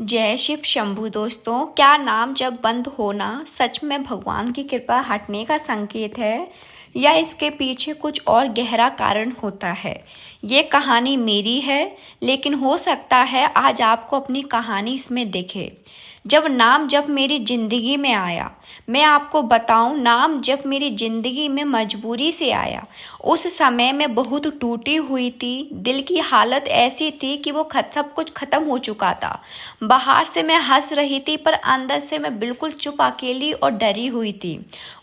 जय शिव शंभू दोस्तों, क्या नाम जप बंद होना सच में भगवान की कृपा हटने का संकेत है या इसके पीछे कुछ और गहरा कारण होता है। ये कहानी मेरी है, लेकिन हो सकता है आज आपको अपनी कहानी इसमें दिखे। जब नाम जप मेरी ज़िंदगी में आया, मैं आपको बताऊं, नाम जप मेरी ज़िंदगी में मजबूरी से आया। उस समय मैं बहुत टूटी हुई थी, दिल की हालत ऐसी थी कि वो सब कुछ ख़त्म हो चुका था। बाहर से मैं हंस रही थी, पर अंदर से मैं बिल्कुल चुप, अकेली और डरी हुई थी।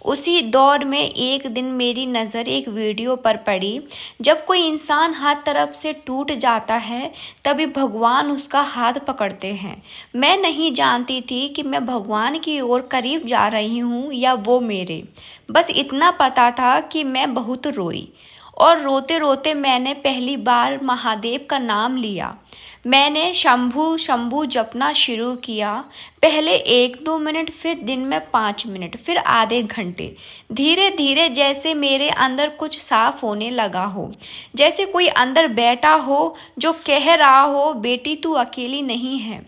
उसी दौर में एक दिन मेरी नज़र एक वीडियो पर पड़ी। जब कोई इंसान हर तरफ से टूट जाता है, तभी भगवान उसका हाथ पकड़ते हैं। मैं नहीं जानती थी कि मैं भगवान की ओर करीब जा रही हूँ या वो मेरे। बस इतना पता था कि मैं बहुत रोई, और रोते रोते मैंने पहली बार महादेव का नाम लिया। मैंने शंभू शंभू जपना शुरू किया। पहले 1-2 मिनट, फिर दिन में 5 मिनट, फिर आधे घंटे। धीरे धीरे जैसे मेरे अंदर कुछ साफ होने लगा हो, जैसे कोई अंदर बैठा हो जो कह रहा हो, बेटी तू अकेली नहीं है।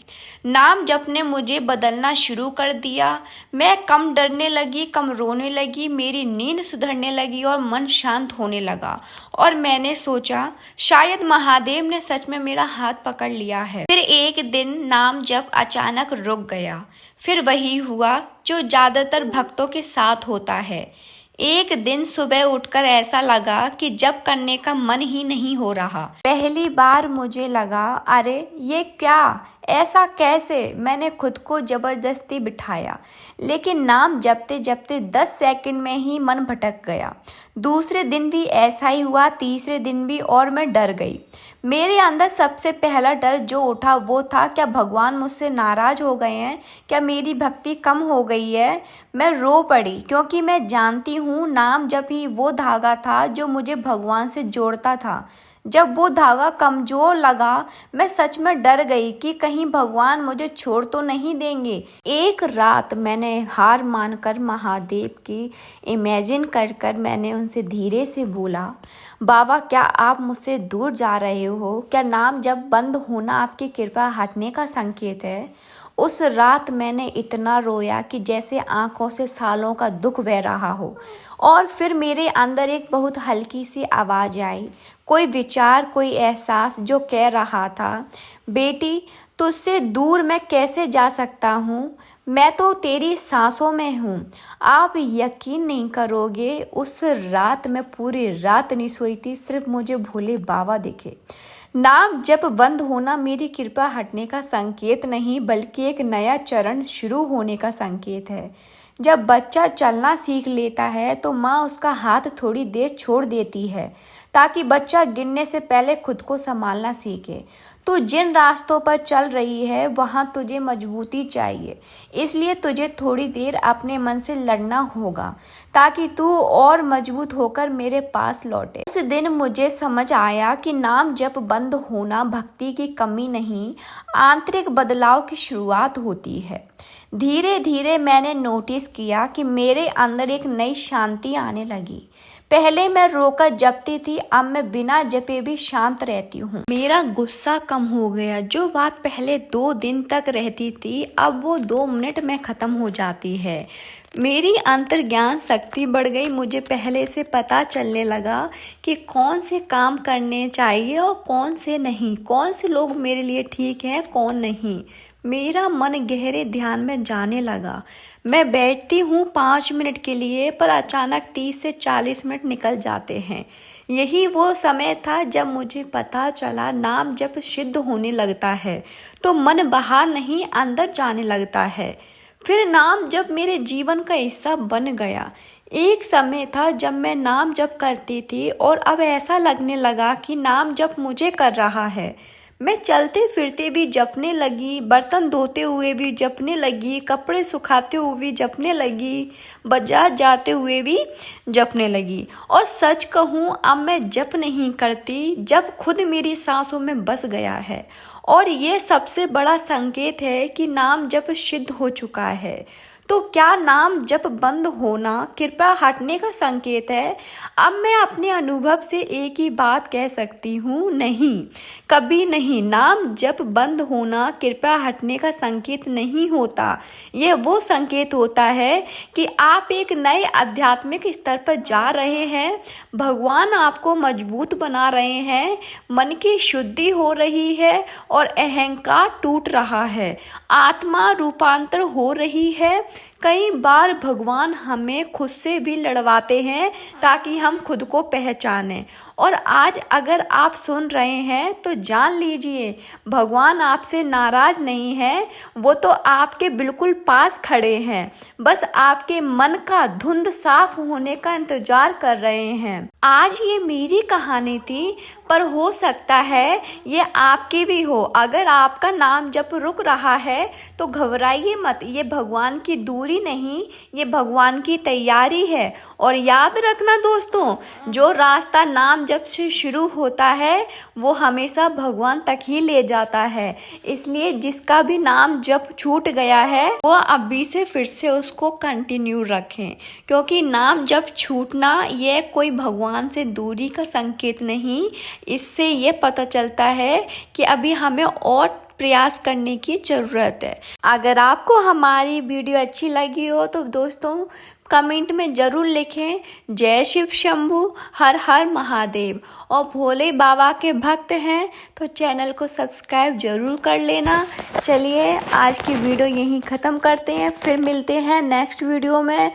नाम जपने मुझे बदलना शुरू कर दिया। मैं कम डरने लगी, कम रोने लगी, मेरी नींद सुधरने लगी और मन शांत होने लगा। और मैंने सोचा शायद महादेव ने सच में मेरा हाथ पकड़ लिया है। फिर एक दिन नाम जप अचानक रुक गया। फिर वही हुआ जो ज़्यादातर भक्तों के साथ होता है। एक दिन सुबह उठकर ऐसा लगा कि जप करने का मन ही नहीं हो रहा। पहली बार मुझे लगा, अरे ये क्या, ऐसा कैसे। मैंने खुद को जबरदस्ती बिठाया, लेकिन नाम जपते जपते 10 सेकंड में ही मन भटक गया। दूसरे दिन भी ऐसा ही हुआ, तीसरे दिन भी, और मैं डर गई। मेरे अंदर सबसे पहला डर जो उठा वो था, क्या भगवान मुझसे नाराज हो गए हैं, क्या मेरी भक्ति कम हो गई है। मैं रो पड़ी, क्योंकि मैं जानती हूँ नाम जप ही वो धागा था जो मुझे भगवान से जोड़ता था। जब वो धागा कमजोर लगा, मैं सच में डर गई कि कहीं भगवान मुझे छोड़ तो नहीं देंगे। एक रात मैंने हार मानकर महादेव की इमेजिन कर मैंने उनसे धीरे से बोला, बाबा क्या आप मुझसे दूर जा रहे हो, क्या नाम जब बंद होना आपकी कृपा हटने का संकेत है। उस रात मैंने इतना रोया कि जैसे आंखों से सालों का दुख बह रहा हो। और फिर मेरे अंदर एक बहुत हल्की सी आवाज़ आई, कोई विचार, कोई एहसास जो कह रहा था, बेटी तुझसे दूर मैं कैसे जा सकता हूँ, मैं तो तेरी सांसों में हूँ। आप यकीन नहीं करोगे, उस रात मैं पूरी रात नहीं सोई थी, सिर्फ मुझे भोले बाबा दिखे। नाम जप बंद होना मेरी कृपा हटने का संकेत नहीं, बल्कि एक नया चरण शुरू होने का संकेत है। जब बच्चा चलना सीख लेता है तो माँ उसका हाथ थोड़ी देर छोड़ देती है, ताकि बच्चा गिरने से पहले खुद को संभालना सीखे। तू जिन रास्तों पर चल रही है वहाँ तुझे मजबूती चाहिए, इसलिए तुझे थोड़ी देर अपने मन से लड़ना होगा, ताकि तू और मजबूत होकर मेरे पास लौटे। उस दिन मुझे समझ आया कि नाम जप बंद होना भक्ति की कमी नहीं, आंतरिक बदलाव की शुरुआत होती है। धीरे धीरे मैंने नोटिस किया कि मेरे अंदर एक नई शांति आने लगी। पहले मैं रोकर जपती थी, अब मैं बिना जपे भी शांत रहती हूँ। मेरा गुस्सा कम हो गया। जो बात पहले 2 दिन तक रहती थी, अब वो 2 मिनट में ख़त्म हो जाती है। मेरी अंतर्ज्ञान शक्ति बढ़ गई। मुझे पहले से पता चलने लगा कि कौन से काम करने चाहिए और कौन से नहीं, कौन से लोग मेरे लिए ठीक हैं, कौन नहीं। मेरा मन गहरे ध्यान में जाने लगा। मैं बैठती हूँ 5 मिनट के लिए, पर अचानक 30 से 40 मिनट निकल जाते हैं। यही वो समय था जब मुझे पता चला नाम जब सिद्ध होने लगता है तो मन बाहर नहीं, अंदर जाने लगता है। फिर नाम जप मेरे जीवन का हिस्सा बन गया। एक समय था जब मैं नाम जप करती थी और अब ऐसा लगने लगा कि नाम जप मुझे कर रहा है। मैं चलते फिरते भी जपने लगी, बर्तन धोते हुए भी जपने लगी, कपड़े सुखाते हुए भी जपने लगी, बाजार जाते हुए भी जपने लगी। और सच कहूँ, अब मैं जप नहीं करती, जप खुद मेरी सांसों में बस गया है। और ये सबसे बड़ा संकेत है कि नाम जप सिद्ध हो चुका है। तो क्या नाम जप बंद होना कृपया हटने का संकेत है? अब मैं अपने अनुभव से एक ही बात कह सकती हूँ, नहीं, कभी नहीं। नाम जप बंद होना कृपया हटने का संकेत नहीं होता। यह वो संकेत होता है कि आप एक नए आध्यात्मिक स्तर पर जा रहे हैं, भगवान आपको मजबूत बना रहे हैं, मन की शुद्धि हो रही है और अहंकार टूट रहा है, आत्मा रूपांतर हो रही है। कई बार भगवान हमें खुद से भी लड़वाते हैं ताकि हम खुद को पहचानें। और आज अगर आप सुन रहे हैं तो जान लीजिए, भगवान आपसे नाराज नहीं है, वो तो आपके बिल्कुल पास खड़े हैं, बस आपके मन का धुंध साफ होने का इंतजार कर रहे हैं। आज ये मेरी कहानी थी, पर हो सकता है ये आपकी भी हो। अगर आपका नाम जब रुक रहा है तो घबराइए मत, ये भगवान की दूरी नहीं, ये भगवान की तैयारी है। और याद रखना दोस्तों, जो रास्ता नाम जब से शुरू होता है वो हमेशा भगवान तक ही ले जाता है। इसलिए जिसका भी नाम जब छूट गया है वो अभी से फिर से उसको कंटिन्यू रखें, क्योंकि नाम जब छूटना ये कोई भगवान से दूरी का संकेत नहीं। इससे ये पता चलता है कि अभी हमें और प्रयास करने की ज़रूरत है। अगर आपको हमारी वीडियो अच्छी लगी हो तो दोस्तों कमेंट में ज़रूर लिखें जय शिव शंभू, हर हर महादेव। और भोले बाबा के भक्त हैं तो चैनल को सब्सक्राइब ज़रूर कर लेना। चलिए आज की वीडियो यहीं ख़त्म करते हैं, फिर मिलते हैं नेक्स्ट वीडियो में।